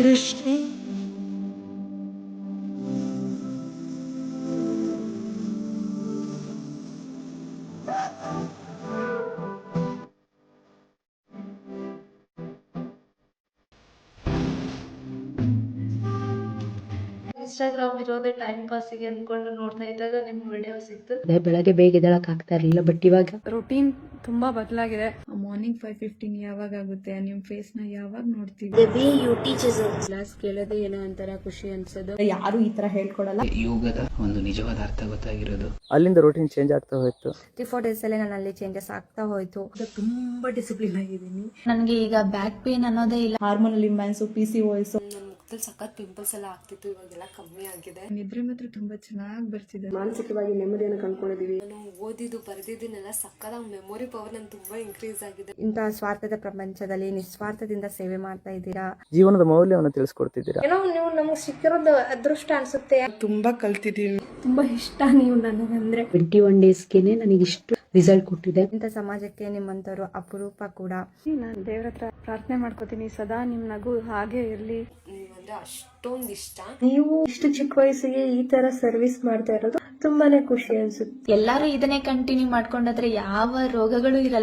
ದೃಷ್ಟಿ ಇನ್ಸ್ಟಾಗ್ರಾಮ್ ಇರೋದೇ ಟೈಮ್ ಪಾಸಿಗೆ ಅನ್ಕೊಂಡು ನೋಡ್ತಾ ಇದ್ದಾಗ ನಿಮ್ ವಿಡಿಯೋ ಸಿಕ್ತು. ಬೆಳಗ್ಗೆ ಬೇಗ ಎದ್ದೇಳಕ್ ಆಗ್ತಾ ಇರ್ಲಿಲ್ಲ, ಬಟ್ ಇವಾಗ ರೂಟೀನ್ ತುಂಬಾ ಬದಲಾಗಿದೆ. ಮಾರ್ನಿಂಗ್ 5:15 ಯಾವಾಗ ಆಗುತ್ತೆ, ನಿಮ್ ಫೇಸ್ ನ ಯಾವಾಗ ನೋಡ್ತೀವಿ. ಕ್ಲಾಸ್ ಕೇಳೋದೇ ಏನೋ ಒಂಥರ ಖುಷಿ ಅನ್ಸೋದು. ಯಾರು ಈ ತರ ಹೇಳ್ಕೊಡಲ್ಲ. ಯೋಗದ ಒಂದು ನಿಜವಾದ ಅರ್ಥ ಗೊತ್ತಾಗಿರೋದು ಅಲ್ಲಿಂದ ರೂಟೀನ್ ಚೇಂಜ್ ಆಗ್ತಾ ಹೋಯ್ತು. 3-4 ಡೇಸ್ ಅಲ್ಲಿ ನನ್ನಲ್ಲಿ ಚೇಂಜಸ್ ಆಗ್ತಾ ಹೋಯ್ತು. ತುಂಬಾ ಡಿಸಿಪ್ಲಿನ್ ಆಗಿದ್ದೀನಿ. ನನಗೆ ಈಗ ಬ್ಯಾಕ್ ಪೇನ್ ಅನ್ನೋದೇ ಇಲ್ಲ. ಹಾರ್ಮೋನಲ್ ಇಂಬ್ಯಾಲೆನ್ಸ್, PCOS, ಸಖತ್ ಪಿಂಪಲ್ಸ್ ಎಲ್ಲ ಆಗ್ತಿತ್ತು, ಇವಾಗೆಲ್ಲ ಕಮ್ಮಿ ಆಗಿದೆ. ನಿದ್ರೆ ಮಾತ್ರ ತುಂಬಾ ಚೆನ್ನಾಗಿ ಬರ್ತಿದೆ. ಮಾನಸಿಕವಾಗಿ ನೆಮ್ಮದಿಯನ್ನು ಕಂಡ್ಕೊಂಡಿದೀವಿ. ನಾನು ಓದಿದ್ದು ಬರೆದಿದ್ದನ್ನೆಲ್ಲ ಸಕ್ಕತ್ತಾಗಿ ಮೆಮೊರಿ ಪವರ್ ನನ್ ತುಂಬಾ ಇನ್ಕ್ರೀಸ್ ಆಗಿದೆ. ಇಂತಹ ಸ್ವಾರ್ಥದ ಪ್ರಪಂಚದಲ್ಲಿ ನಿಸ್ವಾರ್ಥದಿಂದ ಸೇವೆ ಮಾಡ್ತಾ ಇದ್ದೀರಾ. ಜೀವನದ ಮೌಲ್ಯವನ್ನು ತಿಳಿಸ್ಕೊಡ್ತಿದ್ದೀರಾ. ಏನೋ ನೀವು ನಮಗೆ ಸಿಕ್ಕಿರೋದು ಅದೃಷ್ಟ ಅನ್ಸುತ್ತೆ. ತುಂಬಾ ಕಲ್ತಿದೀವಿ. ತುಂಬಾ ಇಷ್ಟ ನೀವು ನನಗಂದ್ರೆ. 21 ಡೇಸ್ಗೆನೆ ನನಗೆ ಇಷ್ಟು ರಿಸಲ್ಟ್ ಕೊಟ್ಟಿದೆ. ಇಂಥ ಸಮಾಜಕ್ಕೆ ನಿಮ್ಮಂತರು ಅಪರೂಪ ಕೂಡ. ನಾನು ದೇವ್ರ ಹತ್ರ ಪ್ರಾರ್ಥನೆ ಮಾಡ್ಕೋತೀನಿ, ಸದಾ ನಿಮ್ ನಗು ಹಾಗೆ ಇರ್ಲಿ. ನೀವಂದ್ರೆ ಅಷ್ಟೊಂದು ಇಷ್ಟ. ನೀವು ಇಷ್ಟು ಚಿಕ್ಕ ವಯಸ್ಸಿಗೆ ಈ ತರ ಸರ್ವಿಸ್ ಮಾಡ್ತಾ ಇರೋದು ತುಂಬಾನೇ ಖುಷಿ ಅನ್ಸುತ್ತೆ. ಎಲ್ಲಾರು ಇದನ್ನೇ ಕಂಟಿನ್ಯೂ ಮಾಡ್ಕೊಂಡಾದ್ರೆ ಯಾವ ರೋಗಗಳು ಇರಲ್ಲ.